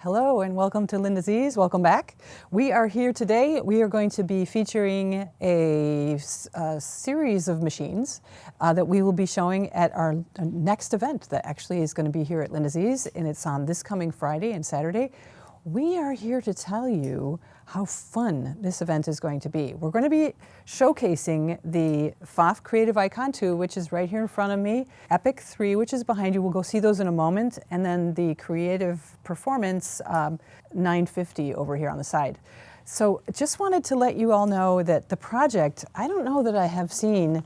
Hello and welcome to Linda's Ease. Welcome back. We are here today. We are going to be featuring a series of machines that we will be showing at our next event that actually is going to be here at Linda's Ease, and it's on this coming Friday and Saturday. We are here to tell you how fun this event is going to be. We're going to be showcasing the Pfaff Creative Icon 2, which is right here in front of me, Epic 3, which is behind you. We'll go see those in a moment, and then the Creative Performance 950 over here on the side. So just wanted to let you all know that the project, I don't know that I have seen.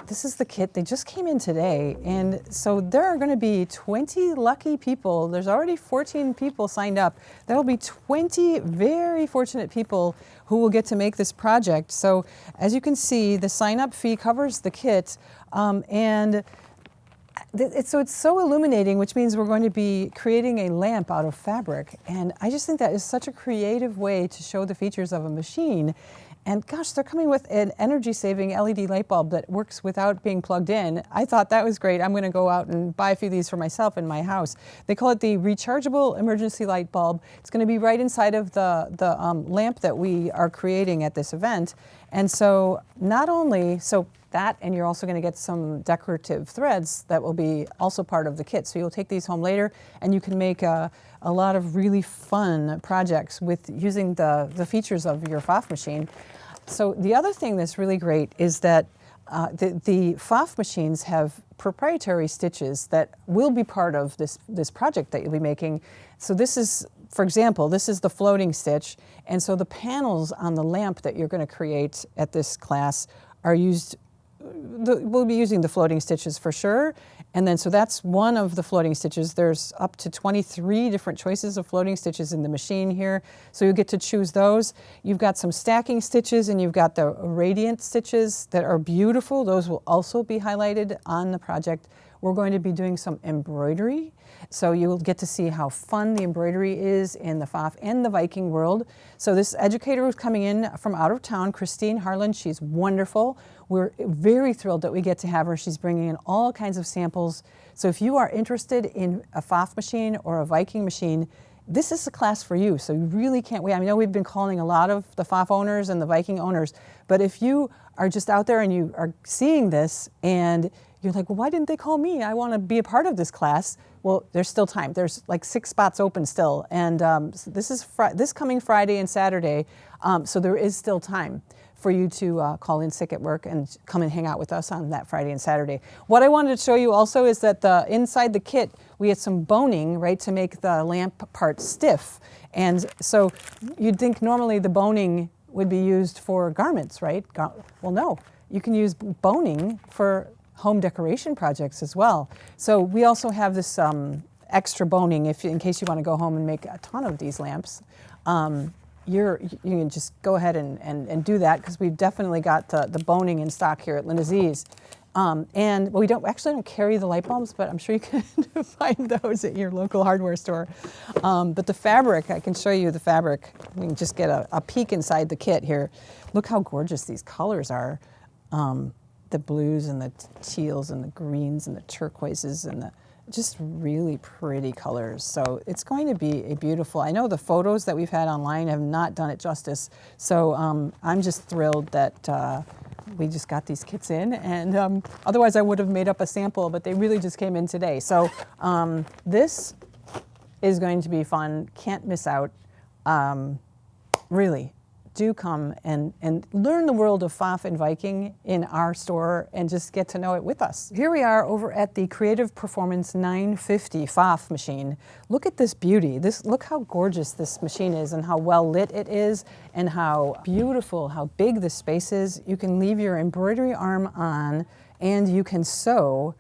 This is the kit. They just came in today, and so there are going to be 20 lucky people. There's already 14 people signed up. There will be 20 very fortunate people who will get to make this project. So as you can see, the sign-up fee covers the kit, and it's Sew Illuminating, which means we're going to be creating a lamp out of fabric. And I just think that is such a creative way to show the features of a machine. And gosh, they're coming with an energy-saving LED light bulb that works without being plugged in. I thought that was great. I'm going to go out and buy a few of these for myself in my house. They call it the rechargeable emergency light bulb. It's going to be right inside of the lamp that we are creating at this event. And so not only, that, and you're also going to get some decorative threads that will be also part of the kit. So you'll take these home later and you can make a lot of really fun projects with using the features of your Pfaff machine. So the other thing that's really great is that the Pfaff machines have proprietary stitches that will be part of this project that you'll be making. So this is, for example, this is the floating stitch, and so the panels on the lamp that you're going to create at this class are used. We'll be using the floating stitches for sure. And then, so that's one of the floating stitches. There's up to 23 different choices of floating stitches in the machine here. So you get to choose those. You've got some stacking stitches, and you've got the radiant stitches that are beautiful. Those will also be highlighted on the project. We're going to be doing some embroidery. So you'll get to see how fun the embroidery is in the Pfaff and the Viking world. So this educator is coming in from out of town, Christine Harlan. She's wonderful. We're very thrilled that we get to have her. She's bringing in all kinds of samples. So if you are interested in a Pfaff machine or a Viking machine, this is a class for you. So you really can't wait. I know we've been calling a lot of the Pfaff owners and the Viking owners, but if you are just out there and you are seeing this and you're like, well, why didn't they call me? I want to be a part of this class. Well, there's still time. There's like 6 spots open still. And this is this coming Friday and Saturday. So there is still time for you to call in sick at work and come and hang out with us on that Friday and Saturday. What I wanted to show you also is that inside the kit, we had some boning, right, to make the lamp part stiff. And so you'd think normally the boning would be used for garments, right? Well, no, you can use boning for home decoration projects as well. So we also have this extra boning in case you want to go home and make a ton of these lamps. You can just go ahead and do that, because we've definitely got the boning in stock here at Linda's Ease. And we don't carry the light bulbs, but I'm sure you can find those at your local hardware store. But the fabric, I can show you the fabric. We can just get a peek inside the kit here. Look how gorgeous these colors are. The blues and the teals and the greens and the turquoises and the just really pretty colors. So it's going to be a beautiful, I know the photos that we've had online have not done it justice. So I'm just thrilled that we just got these kits in, and otherwise I would have made up a sample, but they really just came in today. So this is going to be fun. Can't miss out. Really. Do come and learn the world of Pfaff and Viking in our store and just get to know it with us. Here we are over at the Creative Performance 950 Pfaff machine. Look at this beauty. Look how gorgeous this machine is and how well lit it is and how beautiful, how big the space is. You can leave your embroidery arm on and you can sew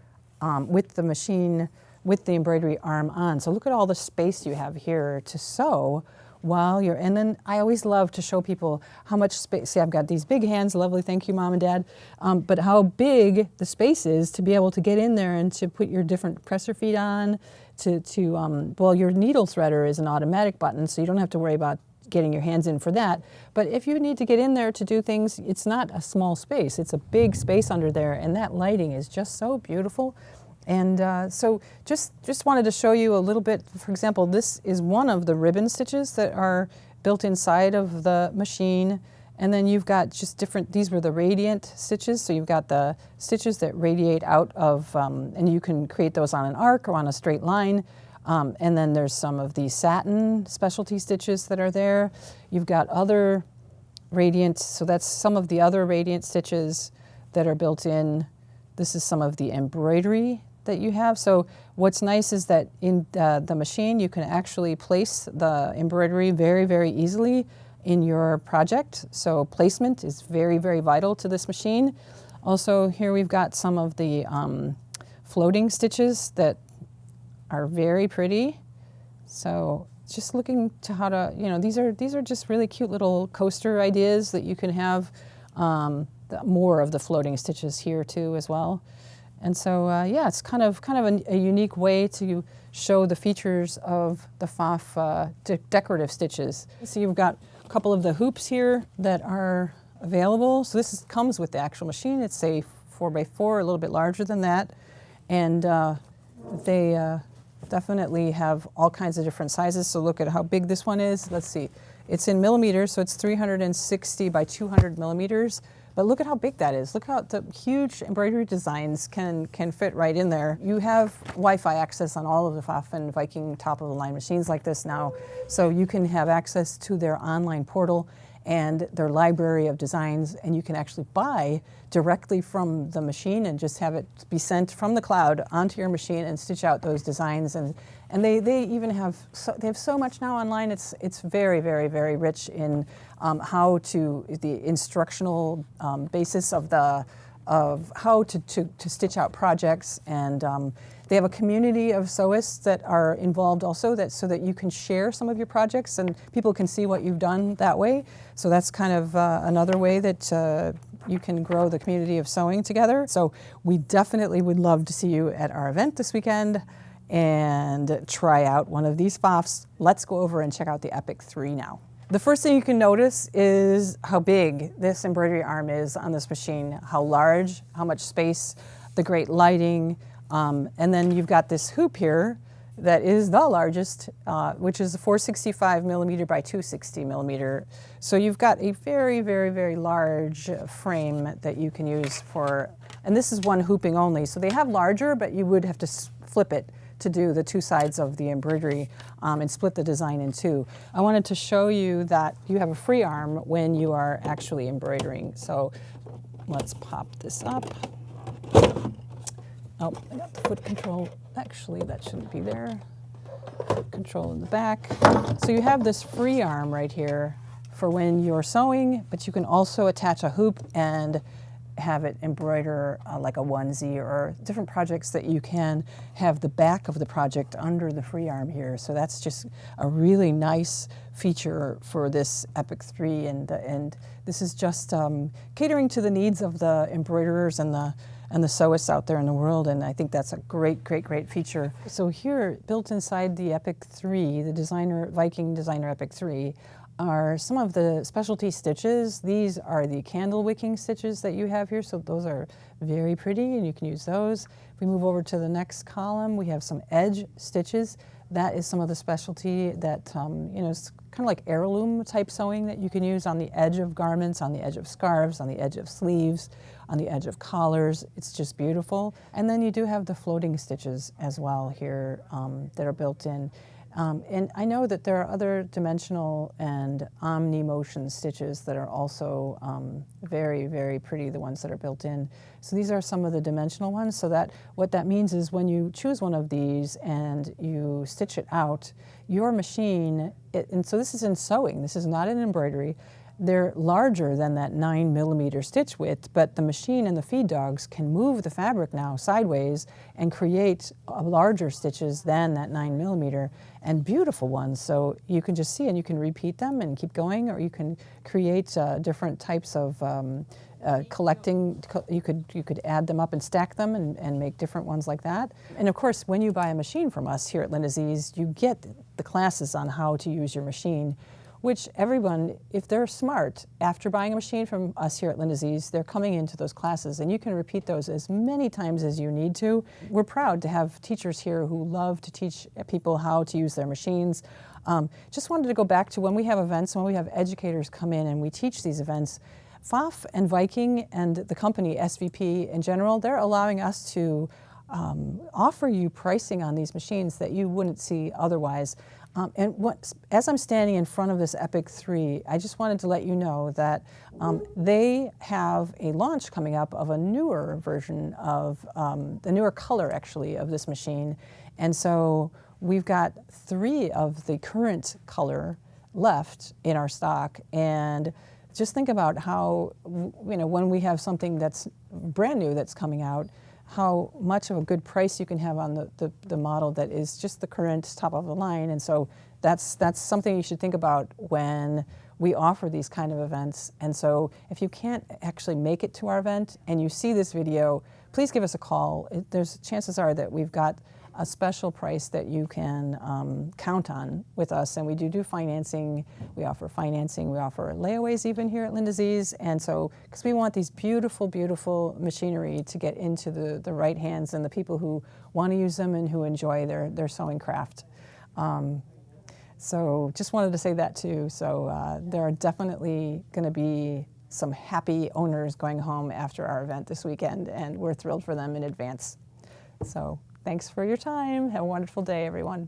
with the machine with the embroidery arm on. So look at all the space you have here to sew while you're, and then I always love to show people how much space, see I've got these big hands, lovely, thank you Mom and Dad, but how big the space is to be able to get in there and to put your different presser feet on, well, your needle threader is an automatic button, so you don't have to worry about getting your hands in for that. But if you need to get in there to do things, it's not a small space, it's a big space under there, and that lighting is just so beautiful. And so just wanted to show you a little bit. For example, this is one of the ribbon stitches that are built inside of the machine. And then you've got just different, these were the radiant stitches. So you've got the stitches that radiate out of, and you can create those on an arc or on a straight line. And then there's some of the satin specialty stitches that are there. You've got other radiant, so that's some of the other radiant stitches that are built in. This is some of the embroidery that you have. So what's nice is that in the machine you can actually place the embroidery very, very easily in your project. So placement is very, very vital to this machine. Also here we've got some of the floating stitches that are very pretty. So just looking to how to, you know, these are just really cute little coaster ideas that you can have more of the floating stitches here too as well. And so yeah, it's kind of a unique way to show the features of the Pfaff decorative stitches. So you've got a couple of the hoops here that are available. So this comes with the actual machine. It's a 4x4, a little bit larger than that. And they definitely have all kinds of different sizes. So look at how big this one is. Let's see. It's in millimeters, so it's 360 by 200 millimeters. But look at how big that is. Look how the huge embroidery designs can fit right in there. You have Wi-Fi access on all of the Pfaff and Viking top-of-the-line machines like this now. So you can have access to their online portal and their library of designs, and you can actually buy directly from the machine and just have it be sent from the cloud onto your machine and stitch out those designs. And they even have so much now online. It's very, very, very rich in the instructional basis of how to stitch out projects. And they have a community of sewists that are involved also, so that you can share some of your projects and people can see what you've done that way. So that's kind of another way that you can grow the community of sewing together. So we definitely would love to see you at our event this weekend and try out one of these Pfaffs. Let's go over and check out the Epic 3 now. The first thing you can notice is how big this embroidery arm is on this machine, how large, how much space, the great lighting, and then you've got this hoop here that is the largest, which is a 465 millimeter by 260 millimeter. So you've got a very, very, very large frame that you can use for, and this is one hooping only. So they have larger, but you would have to flip it to do the two sides of the embroidery and split the design in two. I wanted to show you that you have a free arm when you are actually embroidering. So let's pop this up. Oh, I got the foot control. Actually, that shouldn't be there. Foot control in the back. So you have this free arm right here for when you're sewing, but you can also attach a hoop and have it embroider like a onesie or different projects that you can have the back of the project under the free arm here. So that's just a really nice feature for this Epic 3, and this is just catering to the needs of the embroiderers and the sewists out there in the world, and I think that's a great, great, great feature. So here, built inside the Epic 3, the Viking Designer Epic 3, are some of the specialty stitches. These are the candle wicking stitches that you have here, so those are very pretty and you can use those. If we move over to the next column, we have some edge stitches. That is some of the specialty that, you know, it's kind of like heirloom type sewing that you can use on the edge of garments, on the edge of scarves, on the edge of sleeves, on the edge of collars. It's just beautiful. And then you do have the floating stitches as well here that are built in. And I know that there are other dimensional and omni-motion stitches that are also very, very pretty, the ones that are built in. So these are some of the dimensional ones, so that what that means is when you choose one of these and you stitch it out, your machine, and so this is in sewing, this is not in embroidery, they're larger than that 9 millimeter stitch width, but the machine and the feed dogs can move the fabric now sideways and create larger stitches than that 9 millimeter, and beautiful ones. So you can just see and you can repeat them and keep going, or you can create different types of collecting. You could add them up and stack them and make different ones like that. And of course, when you buy a machine from us here at Linda Z's, you get the classes on how to use your machine. which everyone, if they're smart, after buying a machine from us here at Lindsay's, they're coming into those classes, and you can repeat those as many times as you need to. We're proud to have teachers here who love to teach people how to use their machines. Just wanted to go back to when we have events, when we have educators come in and we teach these events, Pfaff and Viking and the company SVP in general, they're allowing us to offer you pricing on these machines that you wouldn't see otherwise. As I'm standing in front of this Epic 3, I just wanted to let you know that they have a launch coming up of a newer version of, the newer color actually of this machine. And so we've got 3 of the current color left in our stock. And just think about how, when we have something that's brand new that's coming out, how much of a good price you can have on the model that is just the current top of the line. And so that's something you should think about when we offer these kind of events. And so if you can't actually make it to our event and you see this video, please give us a call. There's chances are that we've got a special price that you can count on with us. And we do financing. We offer financing. We offer layaways even here at Lindsay's. And so, because we want these beautiful, beautiful machinery to get into the right hands and the people who want to use them and who enjoy their sewing craft. So just wanted to say that too. So there are definitely going to be some happy owners going home after our event this weekend, and we're thrilled for them in advance. So thanks for your time. Have a wonderful day, everyone.